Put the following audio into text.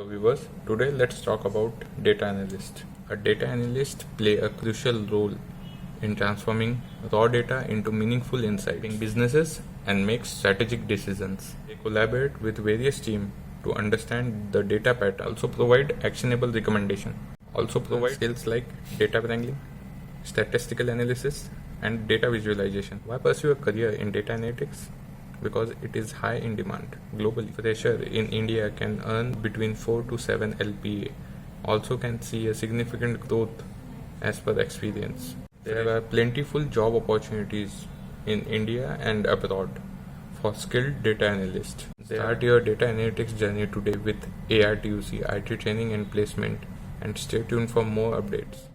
Hello viewers, today let's talk about data analyst. A data analyst play a crucial role in transforming raw data into meaningful insight in businesses and make strategic decisions. They collaborate with various teams to understand the data pattern, also provide actionable recommendation, also provide skills like data wrangling, statistical analysis and data visualization. Why pursue a career in data analytics? Because it is high in demand globally. Fresher in India can earn between 4 to 7 LPA, also can see a significant growth as per experience. There are plentiful job opportunities in India and abroad for skilled data analysts. Start your data analytics journey today with ARTUC, IT training and placement, and stay tuned for more updates.